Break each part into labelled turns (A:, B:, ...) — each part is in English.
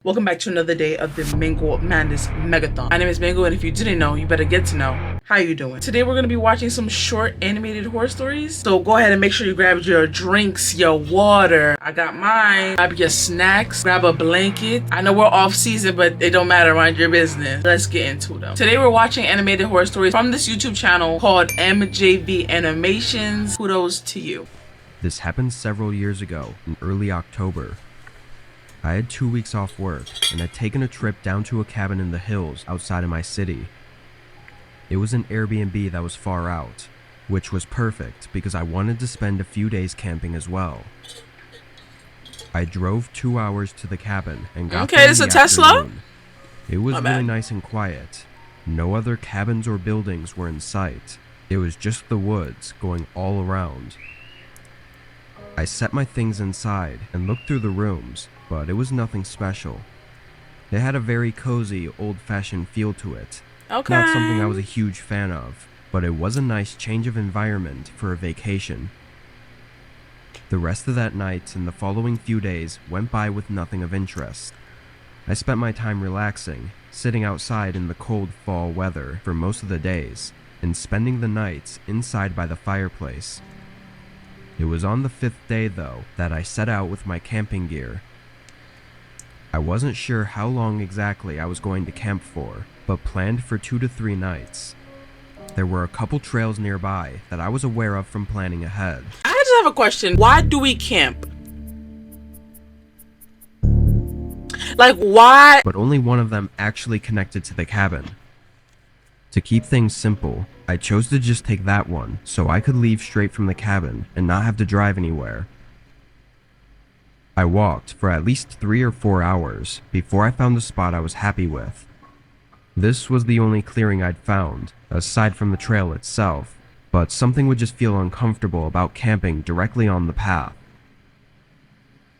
A: Welcome back to another day of the Mango Madness Megathon. My name is Mango, and if you didn't know, you better get to know. How you doing? Today we're going to be watching some short animated horror stories. So go ahead and make sure you grab your drinks, your water. I got mine. Grab your snacks. Grab a blanket. I know we're off season, but it don't matter. Mind your business. Let's get into them. Today we're watching animated horror stories from this YouTube channel called MJV Animations. Kudos to you.
B: This happened several years ago in early October. I had 2 weeks off work and had taken a trip down to a cabin in the hills outside of my city. It was an Airbnb that was far out, which was perfect because I wanted to spend a few days camping as well. I drove 2 hours to the cabin and got there in the afternoon. It was really nice and quiet. No other cabins or buildings were in sight. It was just the woods going all around. I set my things inside and looked through the rooms, but it was nothing special. It had a very cozy, old-fashioned feel to it.
A: Okay.
B: Not something I was a huge fan of, but it was a nice change of environment for a vacation. The rest of that night and the following few days went by with nothing of interest. I spent my time relaxing, sitting outside in the cold fall weather for most of the days, and spending the nights inside by the fireplace. It was on the 5th day, though, that I set out with my camping gear. I wasn't sure how long exactly I was going to camp for, but planned for 2 to 3 nights. There were a couple trails nearby that I was aware of from planning ahead.
A: I just have a question. Why do we camp? Like, why?
B: But only one of them actually connected to the cabin. To keep things simple, I chose to just take that one so I could leave straight from the cabin and not have to drive anywhere. I walked for at least 3 or 4 hours before I found a spot I was happy with. This was the only clearing I'd found, aside from the trail itself, but something would just feel uncomfortable about camping directly on the path.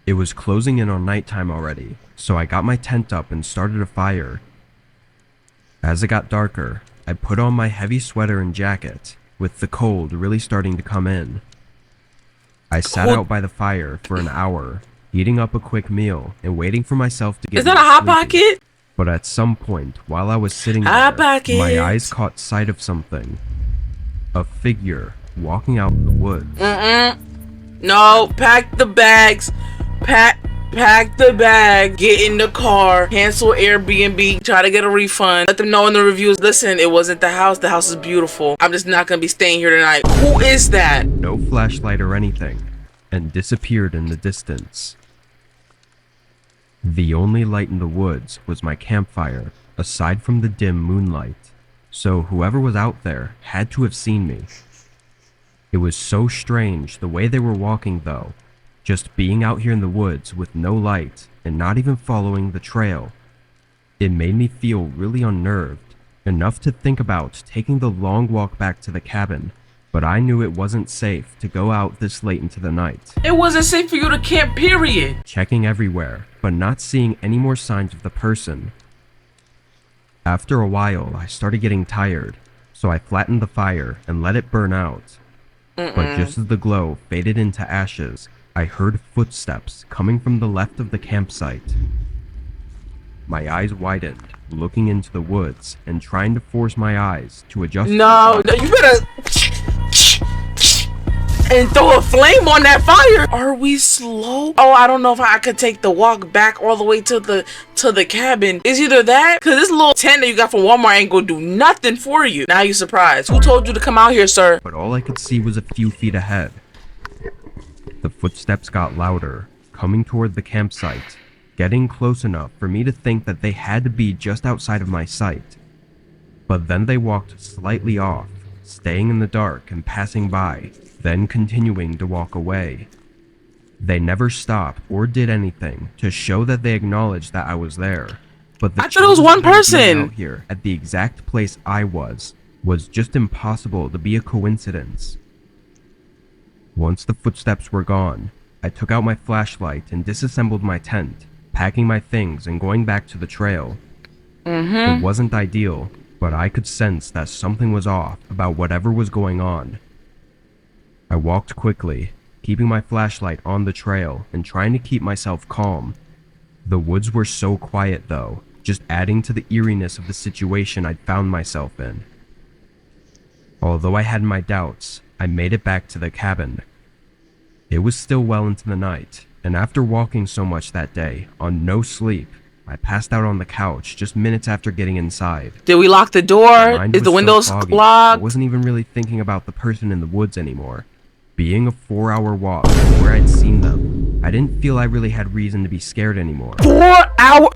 B: It was closing in on nighttime already, so I got my tent up and started a fire. As it got darker, I put on my heavy sweater and jacket, with the cold really starting to come in. I sat out by the fire for an hour, eating up a quick meal and waiting for myself to get.
A: Is that a hot pocket?
B: But at some point, while I was sitting there, my eyes caught sight of something. A figure walking out in the woods.
A: No, pack the bags. Pack the bag, get in the car, cancel Airbnb, try to get a refund. Let them know in the reviews, listen, it wasn't the house is beautiful. I'm just not gonna be staying here tonight. Who is that?
B: No flashlight or anything, and disappeared in the distance. The only light in the woods was my campfire, aside from the dim moonlight, so whoever was out there had to have seen me. It was so strange the way they were walking though. Just being out here in the woods with no light and not even following the trail. It made me feel really unnerved, enough to think about taking the long walk back to the cabin, but I knew it wasn't safe to go out this late into the night.
A: It wasn't safe for you to camp, period.
B: Checking everywhere, but not seeing any more signs of the person. After a while, I started getting tired, so I flattened the fire and let it burn out. But just as the glow faded into ashes, I heard footsteps coming from the left of the campsite. My eyes widened, looking into the woods and trying to force my eyes to adjust.
A: No, you better and throw a flame on that fire. Are we slow? Oh, I don't know if I could take the walk back all the way to the cabin. It's either that, cause this little tent that you got from Walmart ain't gonna do nothing for you. Now you surprised. Who told you to come out here, sir?
B: But all I could see was a few feet ahead. The footsteps got louder, coming toward the campsite, getting close enough for me to think that they had to be just outside of my sight. But then they walked slightly off, staying in the dark and passing by, then continuing to walk away. They never stopped or did anything to show that they acknowledged that I was there. But the
A: I thought it was one person
B: out here at the exact place I was just impossible to be a coincidence. Once the footsteps were gone, I took out my flashlight and disassembled my tent, packing my things and going back to the trail. It wasn't ideal, but I could sense that something was off about whatever was going on. I walked quickly, keeping my flashlight on the trail and trying to keep myself calm. The woods were so quiet though, just adding to the eeriness of the situation I'd found myself in. Although I had my doubts, I made it back to the cabin. It was still well into the night, and after walking so much that day, on no sleep, I passed out on the couch just minutes after getting inside.
A: Did we lock the
B: My
A: door?
B: mind
A: Is
B: was
A: the
B: so
A: windows
B: foggy, I
A: locked?
B: wasn't even really thinking about the person in the woods anymore. Being a 4-hour walk from where I'd seen them, I didn't feel I really had reason to be scared anymore.
A: 4 hours?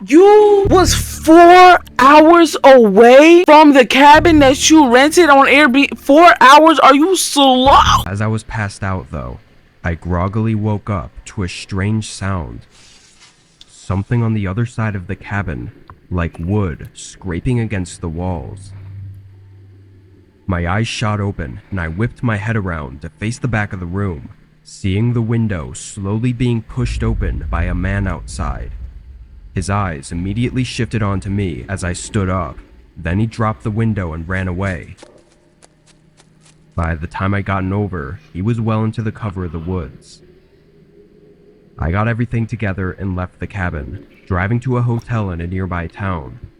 A: You was 4 hours away from the cabin that you rented on Airbnb. 4 hours? Are you slow?
B: As I was passed out though, I groggily woke up to a strange sound. Something on the other side of the cabin, like wood scraping against the walls. My eyes shot open and I whipped my head around to face the back of the room, seeing the window slowly being pushed open by a man outside. His eyes immediately shifted onto me as I stood up, then he dropped the window and ran away. By the time I'd gotten over, he was well into the cover of the woods. I got everything together and left the cabin, driving to a hotel in a nearby town.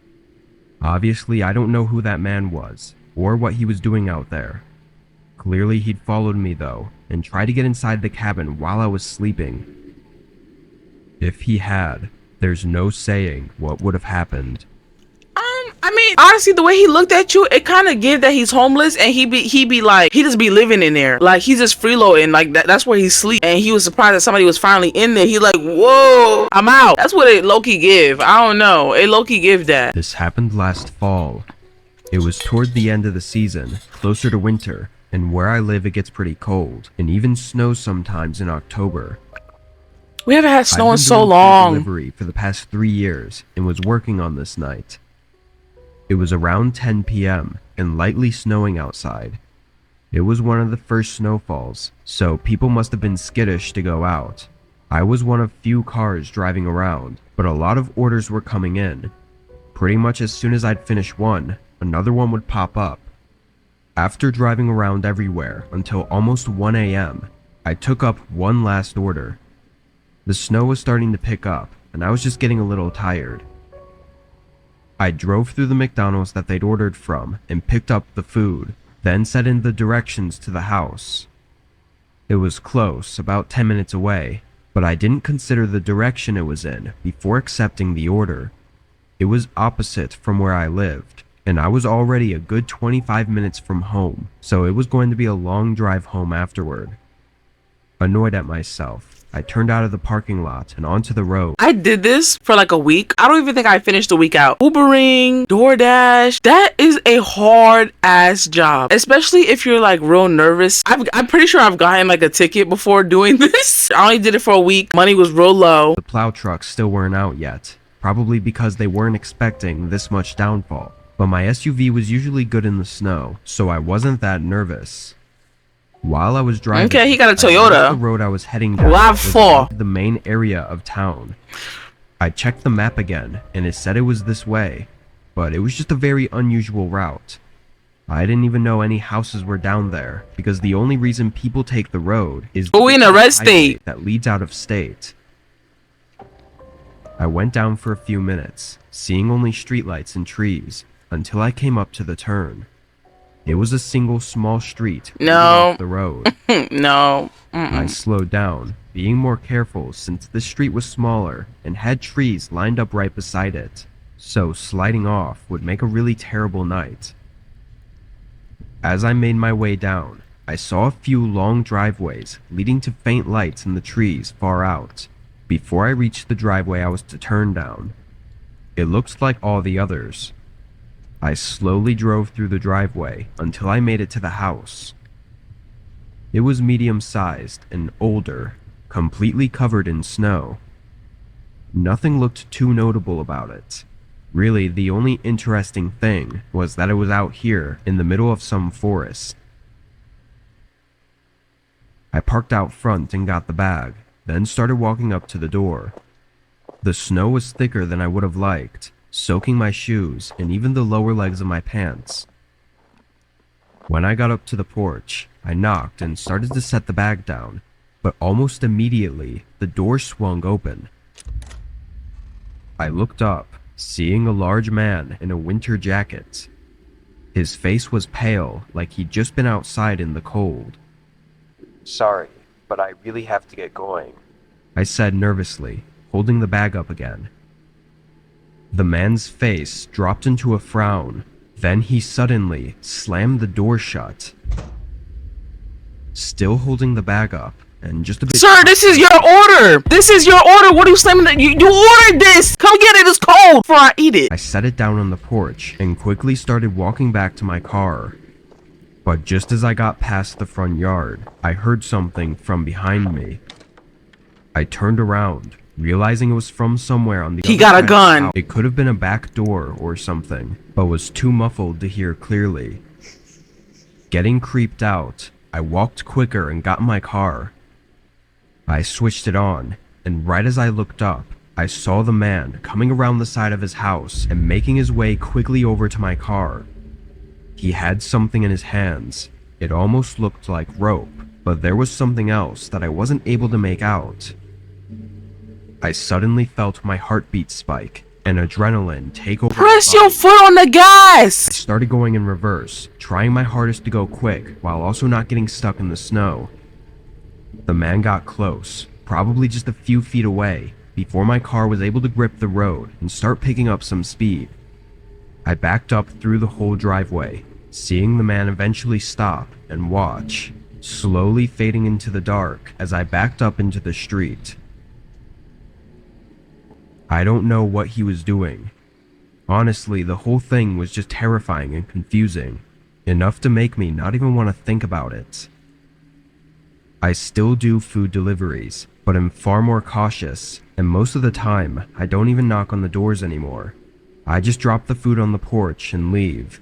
B: Obviously, I don't know who that man was, or what he was doing out there. Clearly, he'd followed me though, and tried to get inside the cabin while I was sleeping. If he had, there's no saying what would have happened.
A: I mean, honestly, the way he looked at you, it kind of gave that he's homeless and he be like, he just be living in there. Like, he's just freeloading. Like, that's where he sleep. And he was surprised that somebody was finally in there. He like, whoa, I'm out. That's what it low-key give. I don't know. It low-key give that.
B: This happened last fall. It was toward the end of the season, closer to winter, and where I live it gets pretty cold, and even snows sometimes in October.
A: We haven't had snow in
B: I've been
A: so
B: doing food
A: long.
B: delivery for the past 3 years and was working on this night. It was around 10 p.m. and lightly snowing outside. It was one of the first snowfalls, so people must have been skittish to go out. I was one of few cars driving around, but a lot of orders were coming in. Pretty much as soon as I'd finish one, another one would pop up. After driving around everywhere until almost 1 a.m., I took up one last order. The snow was starting to pick up, and I was just getting a little tired. I drove through the McDonald's that they'd ordered from and picked up the food, then set in the directions to the house. It was close, about 10 minutes away, but I didn't consider the direction it was in before accepting the order. It was opposite from where I lived, and I was already a good 25 minutes from home, so it was going to be a long drive home afterward. Annoyed at myself, I turned out of the parking lot and onto the road.
A: I did this for like a week. I don't even think I finished the week out. Ubering, DoorDash, that is a hard ass job, especially if you're like real nervous. I'm pretty sure I've gotten like a ticket before doing this. I only did it for a week. Money was real low.
B: The plow trucks still weren't out yet, probably because they weren't expecting this much downfall. But my SUV was usually good in the snow, so I wasn't that nervous. While I was driving,
A: Okay, he got a
B: I noticed
A: Toyota.
B: the road I was heading down was
A: RAV4.
B: into the main area of town. I checked the map again, and it said it was this way, but it was just a very unusual route. I didn't even know any houses were down there, because the only reason people take the road is
A: Oh, we in a red
B: highway
A: state.
B: that leads out of state. I went down for a few minutes, seeing only streetlights and trees, until I came up to the turn. It was a single small street leading off the road.
A: No.
B: I slowed down, being more careful since the street was smaller and had trees lined up right beside it, so sliding off would make a really terrible night. As I made my way down, I saw a few long driveways leading to faint lights in the trees far out. Before I reached the driveway I was to turn down, it looked like all the others. I slowly drove through the driveway until I made it to the house. It was medium-sized and older, completely covered in snow. Nothing looked too notable about it. Really, the only interesting thing was that it was out here in the middle of some forest. I parked out front and got the bag, then started walking up to the door. The snow was thicker than I would have liked, soaking my shoes and even the lower legs of my pants. When I got up to the porch, I knocked and started to set the bag down, but almost immediately, the door swung open. I looked up, seeing a large man in a winter jacket. His face was pale, like he'd just been outside in the cold. "Sorry, but I really have to get going," I said nervously, holding the bag up again. The man's face dropped into a frown, then he suddenly slammed the door shut. Still holding the bag up, and just a bit—
A: Sir, this is your order! This is your order! What are you slamming that? You ordered this! Come get it, it's cold before I eat it!
B: I set it down on the porch and quickly started walking back to my car. But just as I got past the front yard, I heard something from behind me. I turned around, realizing it was from somewhere on the other
A: He got
B: side
A: a
B: of the
A: gun.
B: house. It could have been a back door or something, but was too muffled to hear clearly. Getting creeped out, I walked quicker and got in my car. I switched it on, and right as I looked up, I saw the man coming around the side of his house and making his way quickly over to my car. He had something in his hands. It almost looked like rope, but there was something else that I wasn't able to make out. I suddenly felt my heartbeat spike and adrenaline take over.
A: Press your foot on the gas!
B: I started going in reverse, trying my hardest to go quick while also not getting stuck in the snow. The man got close, probably just a few feet away, before my car was able to grip the road and start picking up some speed. I backed up through the whole driveway, seeing the man eventually stop and watch, slowly fading into the dark as I backed up into the street. I don't know what he was doing. Honestly, the whole thing was just terrifying and confusing, enough to make me not even want to think about it. I still do food deliveries, but am far more cautious, and most of the time, I don't even knock on the doors anymore. I just drop the food on the porch and leave.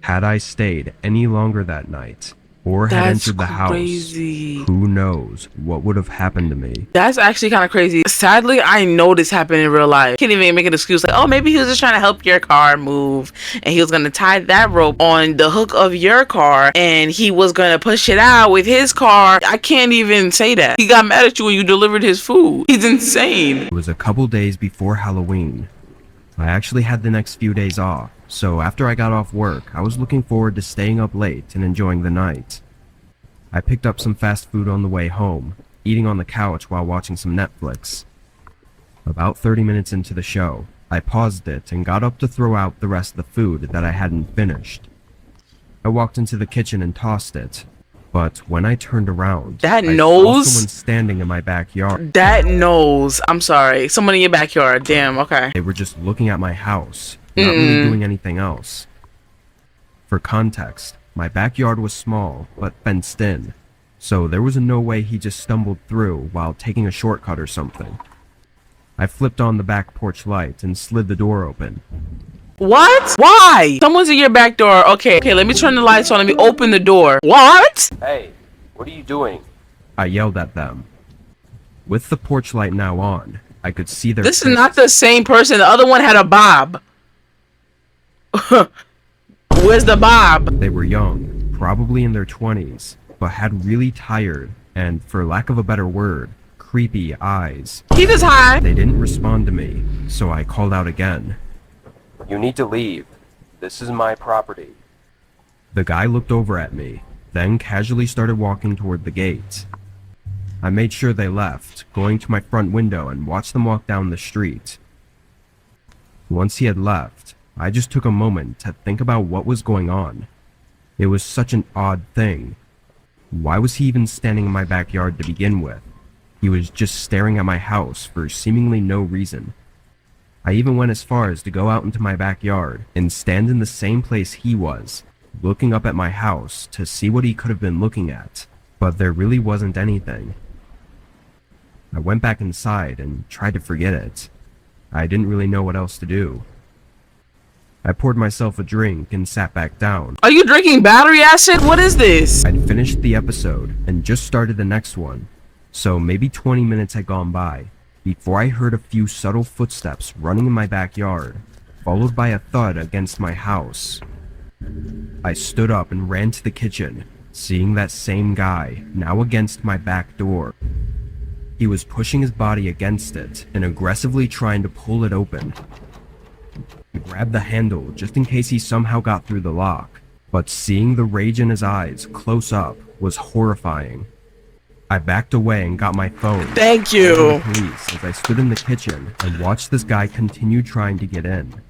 B: Had I stayed any longer that night, or had
A: That's
B: entered the
A: crazy.
B: house, who knows what would have happened to me.
A: That's actually kind of crazy. Sadly, I know this happened in real life. Can't even make an excuse like, oh, maybe he was just trying to help your car move, and he was gonna tie that rope on the hook of your car, and he was gonna push it out with his car. I can't even say that. He got mad at you when you delivered his food. He's insane.
B: It was a couple days before Halloween. I actually had the next few days off, so after I got off work, I was looking forward to staying up late and enjoying the night. I picked up some fast food on the way home, eating on the couch while watching some Netflix. About 30 minutes into the show, I paused it and got up to throw out the rest of the food that I hadn't finished. I walked into the kitchen and tossed it, but when I turned around,
A: That
B: I saw
A: nose?
B: someone standing in my backyard.
A: That nose. I'm sorry. Someone in your backyard. Damn, okay.
B: They were just looking at my house, not really doing anything else. For context, my backyard was small, but fenced in, so there was no way he just stumbled through while taking a shortcut or something. I flipped on the back porch light and slid the door open.
A: What? Why? Someone's in your back door. Okay, let me turn the lights on. Let me open the door. What?
B: "Hey, what are you doing?" I yelled at them. With the porch light now on, I could see their
A: This is not the same person. The other one had a bob. Where's the bob?
B: They were young, probably in their 20s, but had really tired and, for lack of a better word, creepy eyes.
A: He just high.
B: They didn't respond to me, so I called out again. "You need to leave. This is my property." The guy looked over at me, then casually started walking toward the gate. I made sure they left, going to my front window and watched them walk down the street. Once he had left, I just took a moment to think about what was going on. It was such an odd thing. Why was he even standing in my backyard to begin with? He was just staring at my house for seemingly no reason. I even went as far as to go out into my backyard and stand in the same place he was, looking up at my house to see what he could have been looking at, but there really wasn't anything. I went back inside and tried to forget it. I didn't really know what else to do. I poured myself a drink and sat back down.
A: Are you drinking battery acid? What is this?
B: I'd finished the episode and just started the next one, so maybe 20 minutes had gone by before I heard a few subtle footsteps running in my backyard, followed by a thud against my house. I stood up and ran to the kitchen, seeing that same guy now against my back door. He was pushing his body against it and aggressively trying to pull it open. He grabbed the handle just in case he somehow got through the lock, but seeing the rage in his eyes close up was horrifying. I backed away and got my phone.
A: Thank
B: Calling
A: you.
B: the police as I stood in the kitchen and watched this guy continue trying to get in.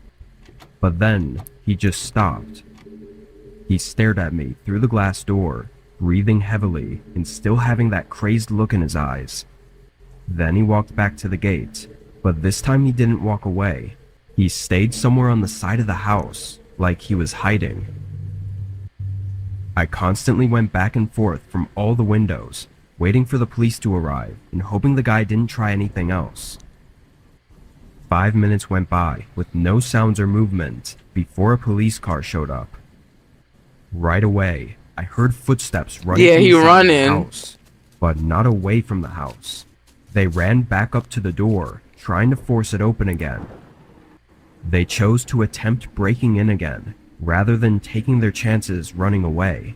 B: But then he just stopped. He stared at me through the glass door, breathing heavily and still having that crazed look in his eyes. Then he walked back to the gate, but this time he didn't walk away. He stayed somewhere on the side of the house, like he was hiding. I constantly went back and forth from all the windows, waiting for the police to arrive and hoping the guy didn't try anything else. 5 minutes went by with no sounds or movement before a police car showed up. Right away, I heard footsteps running
A: Yeah,
B: from
A: he
B: the side of the
A: running.
B: house, but not away from the house. They ran back up to the door, trying to force it open again. They chose to attempt breaking in again, rather than taking their chances running away.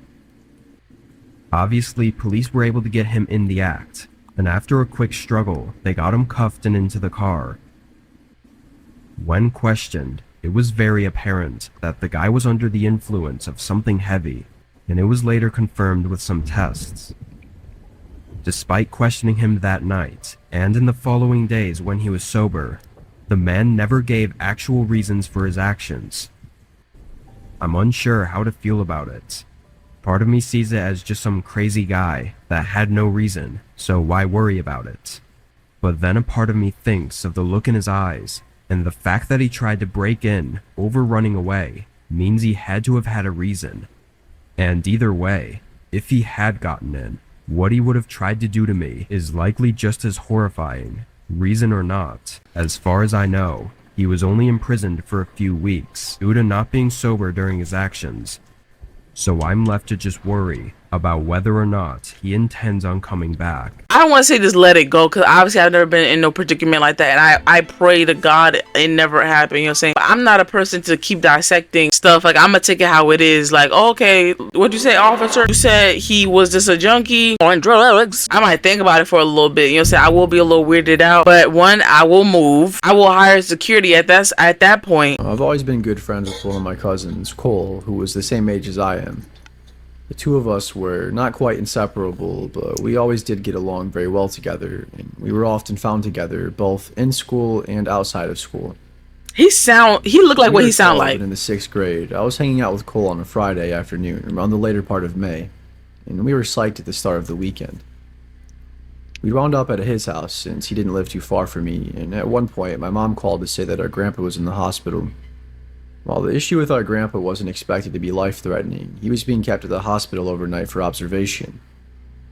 B: Obviously, police were able to get him in the act, and after a quick struggle, they got him cuffed and into the car. When questioned, it was very apparent that the guy was under the influence of something heavy, and it was later confirmed with some tests. Despite questioning him that night, and in the following days when he was sober, the man never gave actual reasons for his actions. I'm unsure how to feel about it. Part of me sees it as just some crazy guy that had no reason, so why worry about it? But then a part of me thinks of the look in his eyes, and the fact that he tried to break in over running away means he had to have had a reason. And either way, if he had gotten in, what he would have tried to do to me is likely just as horrifying, reason or not. As far as I know, he was only imprisoned for a few weeks due to not being sober during his actions. So I'm left to just worry about whether or not he intends on coming back.
A: I don't want to say just let it go, because obviously I've never been in no predicament like that, and I pray to God it never happened, you know what I'm saying? But I'm not a person to keep dissecting stuff. Like, I'm gonna take it how it is. Like, okay, what'd you say, officer? You said he was just a junkie on drugs. I might think about it for a little bit, you know what I'm saying? I will be a little weirded out, but one, I will move. I will hire security at that point.
C: I've always been good friends with one of my cousins, Cole, who was the same age as I am. The two of us were not quite inseparable, but we always did get along very well together, and we were often found together, both in school and outside of school.
A: He looked like what he sound like.
C: In the 6th grade, I was hanging out with Cole on a Friday afternoon, around the later part of May, and we were psyched at the start of the weekend. We wound up at his house, since he didn't live too far from me, and at one point, my mom called to say that our grandpa was in the hospital. While the issue with our grandpa wasn't expected to be life-threatening, he was being kept at the hospital overnight for observation.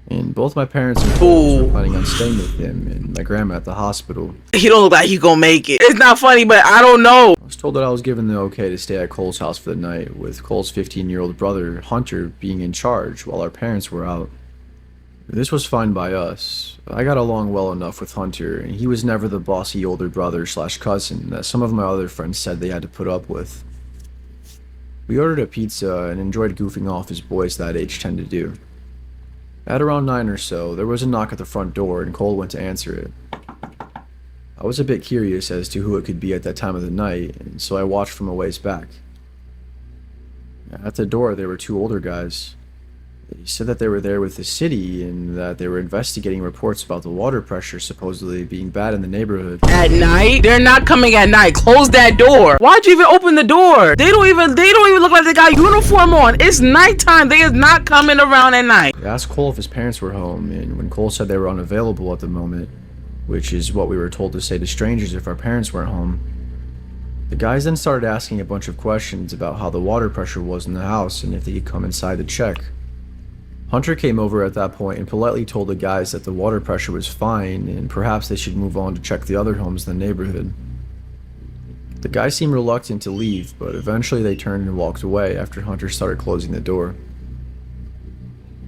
C: And both my parents and Cole were planning on staying with him and my grandma at the hospital.
A: He don't look like he gonna make it. It's not funny, but I don't know.
C: I was told that I was given the okay to stay at Cole's house for the night, with Cole's 15-year-old brother, Hunter, being in charge while our parents were out. This was fine by us. I got along well enough with Hunter, and he was never the bossy older brother/cousin that some of my other friends said they had to put up with. We ordered a pizza and enjoyed goofing off as boys that age tend to do. At around 9 or so, there was a knock at the front door and Cole went to answer it. I was a bit curious as to who it could be at that time of the night, and so I watched from a ways back. At the door, there were two older guys. They said that they were there with the city and that they were investigating reports about the water pressure supposedly being bad in the neighborhood.
A: At night? They're not coming at night. Close that door. Why'd you even open the door? They don't even look like they got uniform on. It's nighttime. They is not coming around at night.
C: I asked Cole if his parents were home, and when Cole said they were unavailable at the moment, which is what we were told to say to strangers if our parents weren't home, the guys then started asking a bunch of questions about how the water pressure was in the house and if they could come inside to check. Hunter came over at that point and politely told the guys that the water pressure was fine and perhaps they should move on to check the other homes in the neighborhood. The guys seemed reluctant to leave, but eventually they turned and walked away after Hunter started closing the door.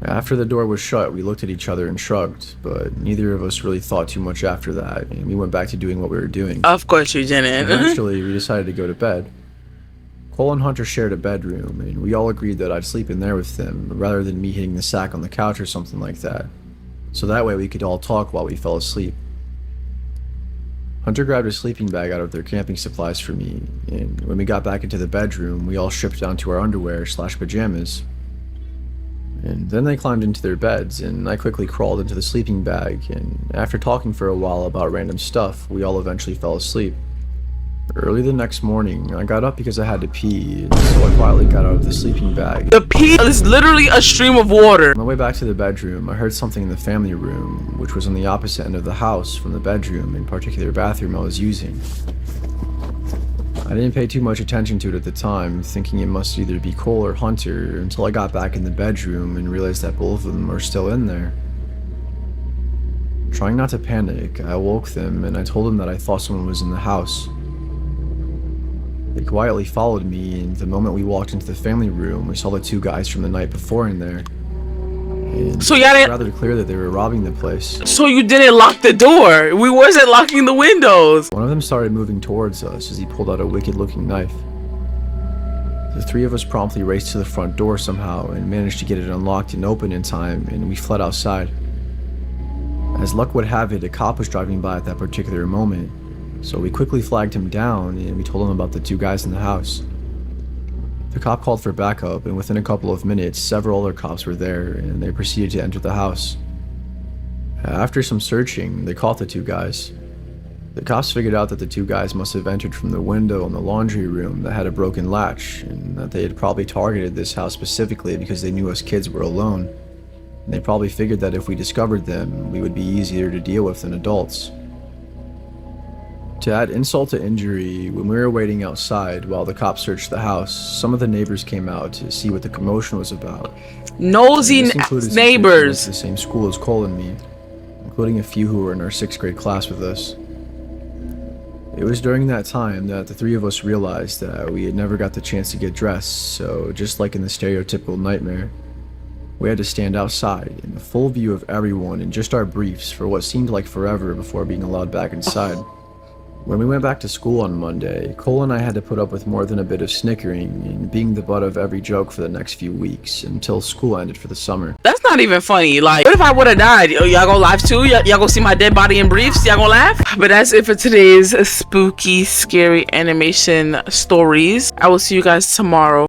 C: After the door was shut, we looked at each other and shrugged, but neither of us really thought too much after that, and we went back to doing what we were doing.
A: Of course you didn't.
C: Eventually, we decided to go to bed. Cole and Hunter shared a bedroom, and we all agreed that I'd sleep in there with them, rather than me hitting the sack on the couch or something like that. so that way we could all talk while we fell asleep. Hunter grabbed a sleeping bag out of their camping supplies for me, and when we got back into the bedroom, we all stripped down to our underwear/pajamas. And then they climbed into their beds, and I quickly crawled into the sleeping bag, and after talking for a while about random stuff, we all eventually fell asleep. Early the next morning, I got up because I had to pee, and so I quietly got out of the sleeping bag.
A: The pee is literally a stream of water.
C: On my way back to the bedroom, I heard something in the family room, which was on the opposite end of the house from the bedroom and particular bathroom I was using. I didn't pay too much attention to it at the time, thinking it must either be Cole or Hunter, until I got back in the bedroom and realized that both of them were still in there. Trying not to panic, I woke them and I told them that I thought someone was in the house. They quietly followed me, and the moment we walked into the family room, we saw the two guys from the night before in there. And
A: So y'all
C: it was
A: didn't-
C: rather clear that they were robbing the place.
A: So you didn't lock the door. We wasn't locking the windows.
C: One of them started moving towards us as he pulled out a wicked-looking knife. The three of us promptly raced to the front door somehow and managed to get it unlocked and open in time, and we fled outside. As luck would have it, a cop was driving by at that particular moment, so we quickly flagged him down and we told him about the two guys in the house. The cop called for backup, and within a couple of minutes, several other cops were there, and they proceeded to enter the house. After some searching, they caught the two guys. The cops figured out that the two guys must have entered from the window in the laundry room that had a broken latch, and that they had probably targeted this house specifically because they knew us kids were alone. And they probably figured that if we discovered them, we would be easier to deal with than adults. To add insult to injury, when we were waiting outside while the cops searched the house, some of the neighbors came out to see what the commotion was about.
A: Nosy
C: This included some kids who went
A: neighbors.
C: to the same school as Cole and me, including a few who were in our 6th grade class with us. It was during that time that the three of us realized that we had never got the chance to get dressed, so just like in the stereotypical nightmare, we had to stand outside in the full view of everyone in just our briefs for what seemed like forever before being allowed back inside. When we went back to school on Monday, Cole and I had to put up with more than a bit of snickering and being the butt of every joke for the next few weeks until school ended for the summer.
A: That's not even funny. Like, what if I would have died? Y'all gonna laugh too? Y'all gonna see my dead body in briefs? Y'all gonna laugh? But that's it for today's spooky, scary animation stories. I will see you guys tomorrow.